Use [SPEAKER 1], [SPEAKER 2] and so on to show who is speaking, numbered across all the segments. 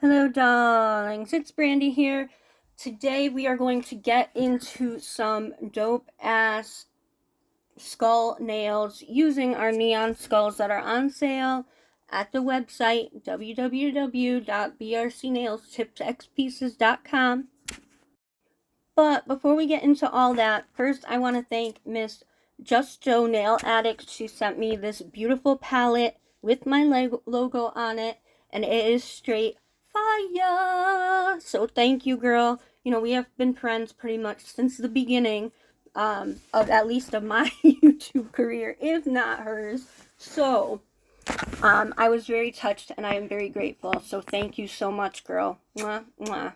[SPEAKER 1] Hello darlings, it's Brandy here. Today we are going to get into some dope ass skull nails using our neon skulls that are on sale at the website www.brcnailstipsxpieces.com. But before we get into all that, first I want to thank Miss Just Joe Nail Addict. She sent me this beautiful palette with my logo on it, and it is straight fire. So thank you, girl. You know, we have been friends pretty much since the beginning of at least of my YouTube career, if not hers. So I was very touched and I am very grateful. So thank you so much, girl. Mwah, mwah.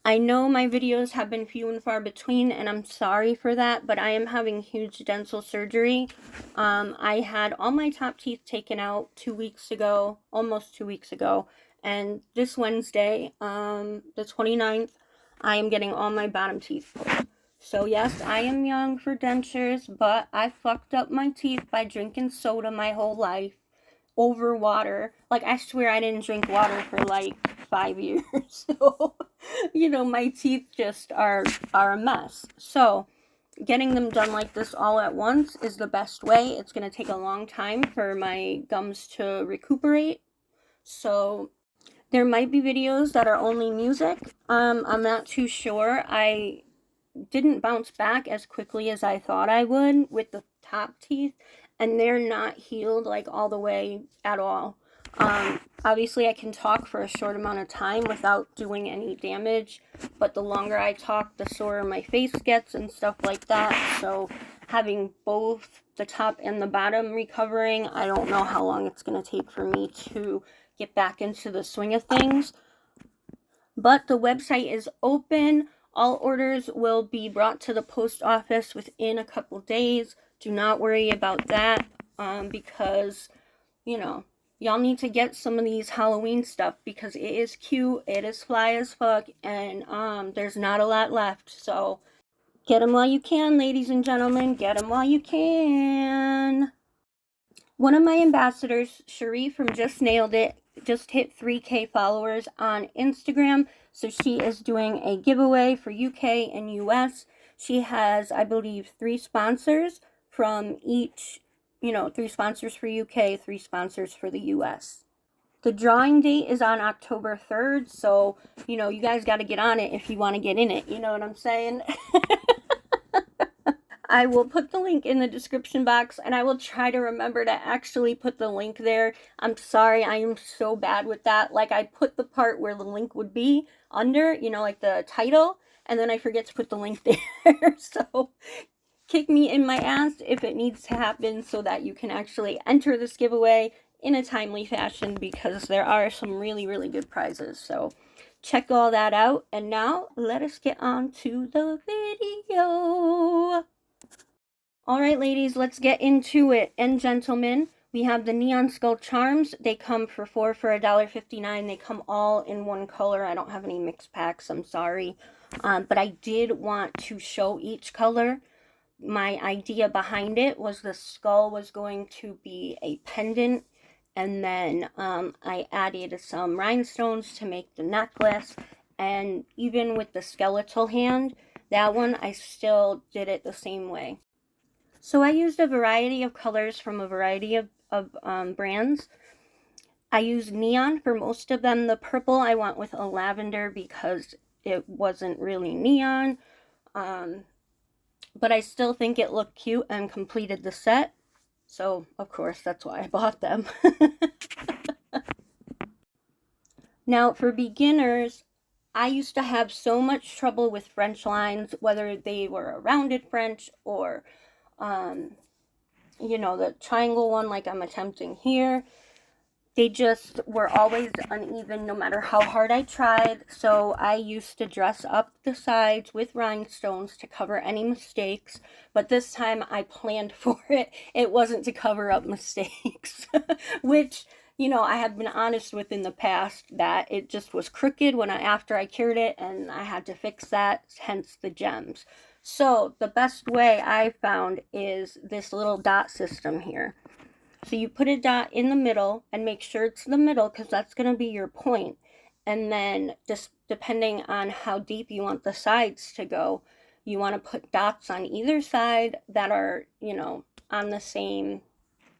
[SPEAKER 1] I know my videos have been few and far between, and I'm sorry for that, but I am having huge dental surgery. I had all my top teeth taken out 2 weeks ago, almost 2 weeks ago, and this Wednesday, the 29th, I am getting all my bottom teeth pulled. So yes, I am young for dentures, but I fucked up my teeth by drinking soda my whole life over water. Like, I swear I didn't drink water for like 5 years. So, you know, my teeth just are a mess. So, getting them done like this all at once is the best way. It's going to take a long time for my gums to recuperate. So, there might be videos that are only music. I'm not too sure. I didn't bounce back as quickly as I thought I would with the top teeth, and they're not healed like all the way at all. Obviously I can talk for a short amount of time without doing any damage, but the longer I talk, the sorer my face gets and stuff like that. So having both the top and the bottom recovering, I don't know how long it's going to take for me to get back into the swing of things. But the website is open. All orders will be brought to the post office within a couple days. Do not worry about that, because, you know, y'all need to get some of these Halloween stuff because it is cute, it is fly as fuck, and there's not a lot left. So get them while you can, ladies and gentlemen. Get them while you can. One of my ambassadors, Cherie from Just Nailed It, just hit 3K followers on Instagram. So she is doing a giveaway for UK and US. She has, I believe, 3 sponsors from each, 3 sponsors for UK, 3 sponsors for the US. The drawing date is on October 3rd. So, you guys got to get on it if you want to get in it. You know what I'm saying? I will put the link in the description box, and I will try to remember to actually put the link there. I'm sorry, I am so bad with that. Like, I put the part where the link would be under, like the title, and then I forget to put the link there. So, kick me in my ass if it needs to happen so that you can actually enter this giveaway in a timely fashion, because there are some really, really good prizes. So, check all that out, and now let us get on to the video. Alright, ladies, let's get into it. And gentlemen, we have the Neon Skull Charms. They come for $1.59. They come all in one color. I don't have any mix packs, I'm sorry. But I did want to show each color. My idea behind it was the skull was going to be a pendant. And then I added some rhinestones to make the necklace. And even with the skeletal hand, that one, I still did it the same way. So I used a variety of colors from a variety of brands. I used neon for most of them. The purple I went with a lavender because it wasn't really neon. But I still think it looked cute and completed the set. So, of course, that's why I bought them. Now, for beginners, I used to have so much trouble with French lines, whether they were a rounded French or the triangle one like I'm attempting here. They just were always uneven no matter how hard I tried. So I used to dress up the sides with rhinestones to cover any mistakes. But this time I planned for it. It wasn't to cover up mistakes, which, I have been honest with in the past that it just was crooked after I cured it, and I had to fix that, hence the gems. So the best way I found is this little dot system here. So you put a dot in the middle and make sure it's the middle because that's going to be your point. And then just depending on how deep you want the sides to go, you want to put dots on either side that are, you know, on the same,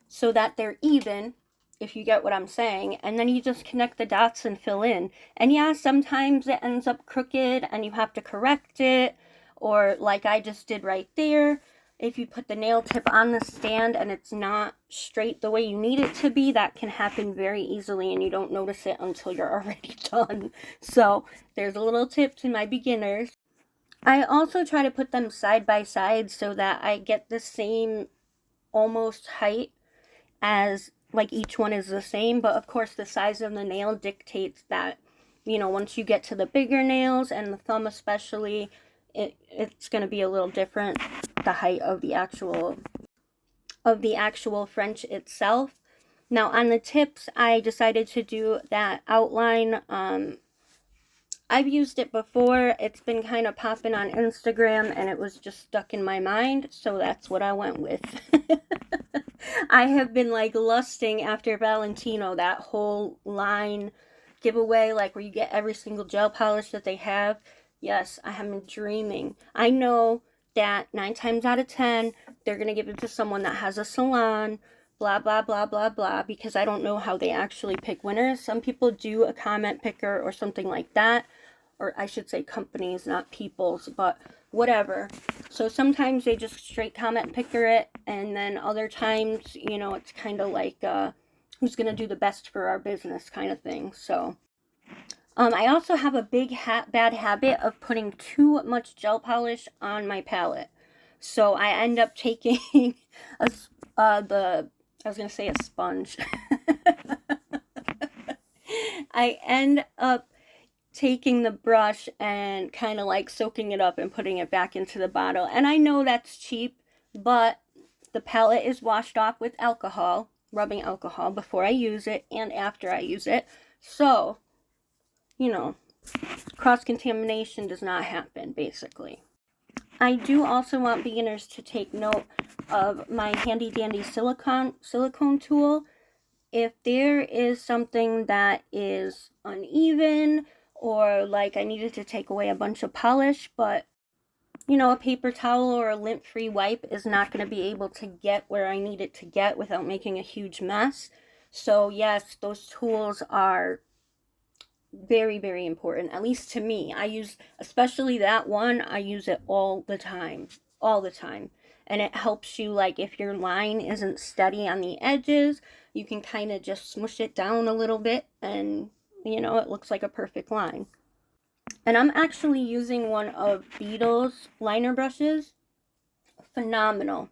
[SPEAKER 1] so that they're even, if you get what I'm saying. And then you just connect the dots and fill in. And yeah, sometimes it ends up crooked and you have to correct it, or like I just did right there. If you put the nail tip on the stand and it's not straight the way you need it to be, that can happen very easily and you don't notice it until you're already done. So there's a little tip to my beginners. I also try to put them side by side so that I get the same almost height, as like each one is the same, but of course the size of the nail dictates that, you know, once you get to the bigger nails and the thumb especially, it's going to be a little different, the height of the actual French itself. Now on the tips, I decided to do that outline. I've used it before. It's been kind of popping on Instagram and it was just stuck in my mind, so that's what I went with. I have been like lusting after Valentino, that whole line giveaway, like where you get every single gel polish that they have. Yes, I have been dreaming. I know that 9 times out of 10, they're going to give it to someone that has a salon, blah, blah, blah, blah, blah, because I don't know how they actually pick winners. Some people do a comment picker or something like that, or I should say companies, not people's, but whatever. So sometimes they just straight comment picker it, and then other times, you know, it's kind of like who's going to do the best for our business kind of thing. So I also have a bad habit of putting too much gel polish on my palette. So I end up taking I was going to say a sponge. I end up taking the brush and kind of like soaking it up and putting it back into the bottle. And I know that's cheap, but the palette is washed off with alcohol, rubbing alcohol, before I use it and after I use it. So, you know, cross-contamination does not happen, basically. I do also want beginners to take note of my handy dandy silicone tool. If there is something that is uneven, or like I needed to take away a bunch of polish, but you know, a paper towel or a lint-free wipe is not going to be able to get where I need it to get without making a huge mess. So yes, those tools are very, very important, at least to me. I use, especially that one, I use it all the time. And it helps you, like, if your line isn't steady on the edges, you can kind of just smush it down a little bit and, you know, it looks like a perfect line. And I'm actually using one of Beetle's liner brushes. Phenomenal.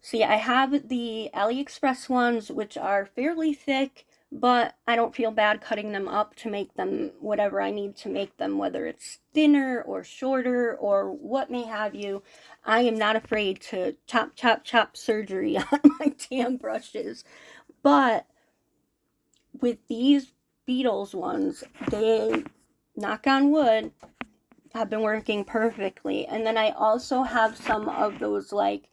[SPEAKER 1] See, I have the Aliexpress ones, which are fairly thick, but I don't feel bad cutting them up to make them whatever I need to make them, whether it's thinner or shorter or what may have you. I am not afraid to chop surgery on my damn brushes. But with these Beetles ones, they, knock on wood, have been working perfectly. And then I also have some of those, like,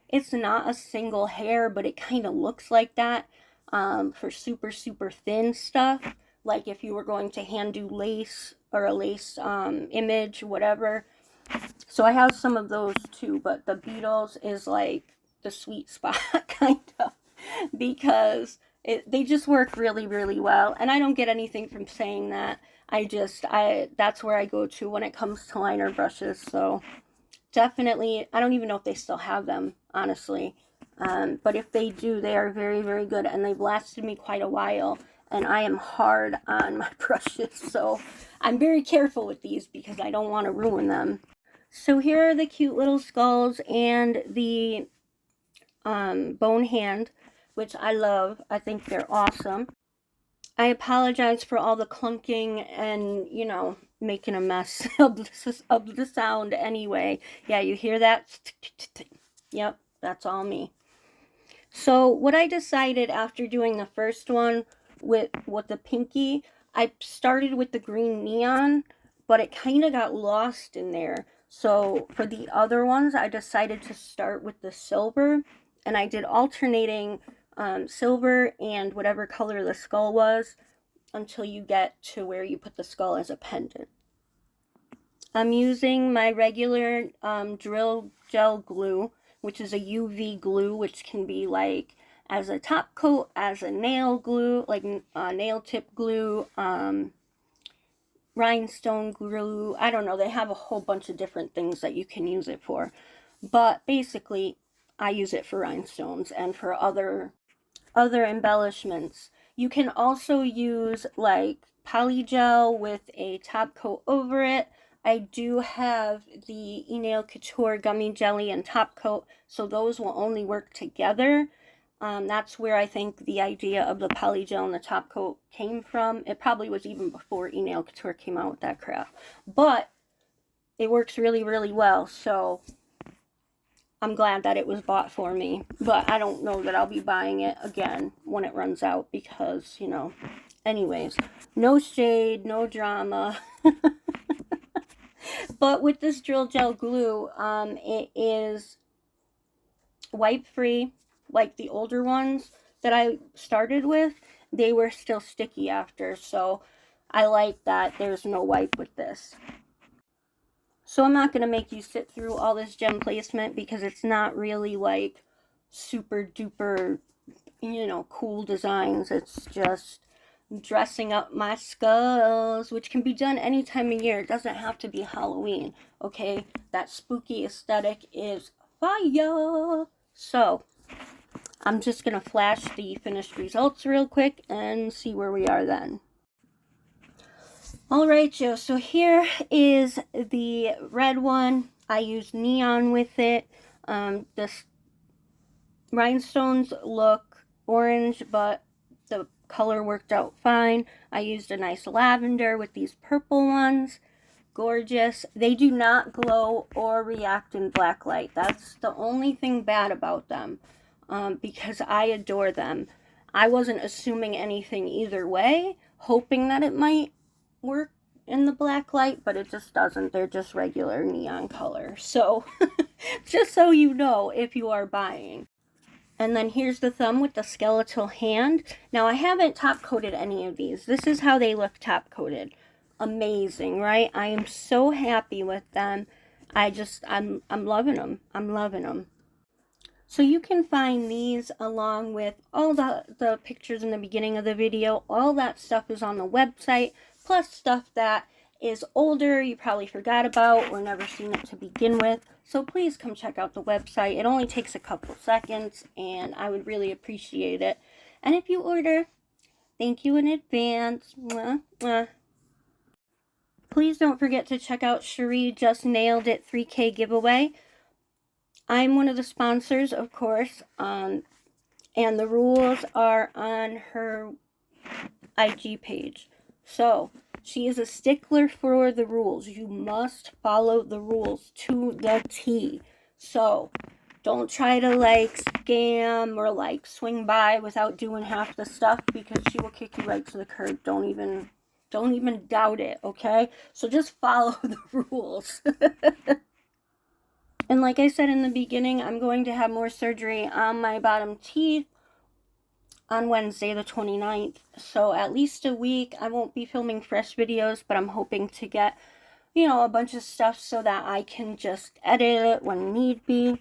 [SPEAKER 1] it's not a single hair, but it kind of looks like that, for super, super thin stuff. Like if you were going to hand do lace or a lace image, whatever. So I have some of those too, but the Beetles is like the sweet spot, kind of, because they just work really, really well. And I don't get anything from saying that. That's where I go to when it comes to liner brushes. So definitely, I don't even know if they still have them, honestly. But if they do, they are very, very good, and they've lasted me quite a while. And I am hard on my brushes, so I'm very careful with these because I don't want to ruin them. So here are the cute little skulls and the bone hand, which I love. I think they're awesome. I apologize for all the clunking and, you know, making a mess of the sound anyway. Yeah, you hear that? Yep, that's all me. So what I decided after doing the first one with the pinky, I started with the green neon, but it kind of got lost in there. So for the other ones, I decided to start with the silver, and I did alternating silver and whatever color the skull was until you get to where you put the skull as a pendant. I'm using my regular drill gel glue, which is a UV glue, which can be like as a top coat, as a nail glue, like nail tip glue, rhinestone glue. I don't know, they have a whole bunch of different things that you can use it for. But basically, I use it for rhinestones and for other embellishments. You can also use like polygel with a top coat over it. I do have the Nail Couture Gummy Jelly and top coat, so those will only work together. That's where I think the idea of the polygel and the top coat came from. It probably was even before Nail Couture came out with that crap. But it works really, really well, so I'm glad that it was bought for me. But I don't know that I'll be buying it again when it runs out because, you know, anyways, no shade, no drama. But with this drill gel glue, it is wipe free. Like the older ones that I started with, they were still sticky after, so I like that there's no wipe with this. So I'm not going to make you sit through all this gem placement because it's not really like super duper, you know, cool designs. It's just dressing up my skulls, which can be done any time of year. It doesn't have to be Halloween, okay? That spooky aesthetic is fire. So I'm just going to flash the finished results real quick and see where we are then. Alright, Joe, so here is the red one. I used neon with it. The rhinestones look orange, but the color worked out fine. I used a nice lavender with these purple ones. Gorgeous. They do not glow or react in black light. That's the only thing bad about them, because I adore them. I wasn't assuming anything either way, hoping that it might work in the black light, but it just doesn't. They're just regular neon color. So just so you know if you are buying. And then here's the thumb with the skeletal hand. Now I haven't top coated any of these. This is how they look top coated. Amazing, right? I am so happy with them. I'm loving them. I'm loving them. So you can find these along with all the pictures in the beginning of the video. All that stuff is on the website, plus stuff that is older, you probably forgot about or never seen it to begin with. So please come check out the website. It only takes a couple seconds and I would really appreciate it. And if you order, thank you in advance. Mwah, mwah. Please don't forget to check out Cherie Just Nailed It 3K giveaway. I'm one of the sponsors, of course, and the rules are on her IG page. So, she is a stickler for the rules. You must follow the rules to the T. So, don't try to like scam or like swing by without doing half the stuff because she will kick you right to the curb. Don't even doubt it, okay? So just follow the rules. And like I said in the beginning, I'm going to have more surgery on my bottom teeth on Wednesday the 29th. So at least a week. I won't be filming fresh videos, but I'm hoping to get, you know, a bunch of stuff so that I can just edit it when need be.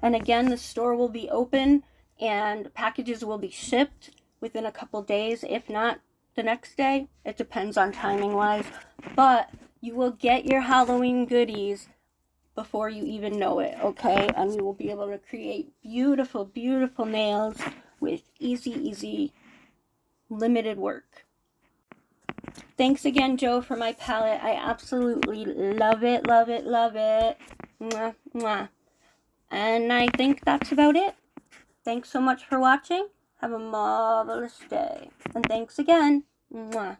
[SPEAKER 1] And again, the store will be open and packages will be shipped within a couple days, if not the next day. It depends on timing wise. But you will get your Halloween goodies before you even know it, okay? And you will be able to create beautiful, beautiful nails with easy, limited work. Thanks again, Joe, for my palette. I absolutely love it, love it, love it. Mwah, mwah. And I think that's about it. Thanks so much for watching. Have a marvelous day. And thanks again. Mwah.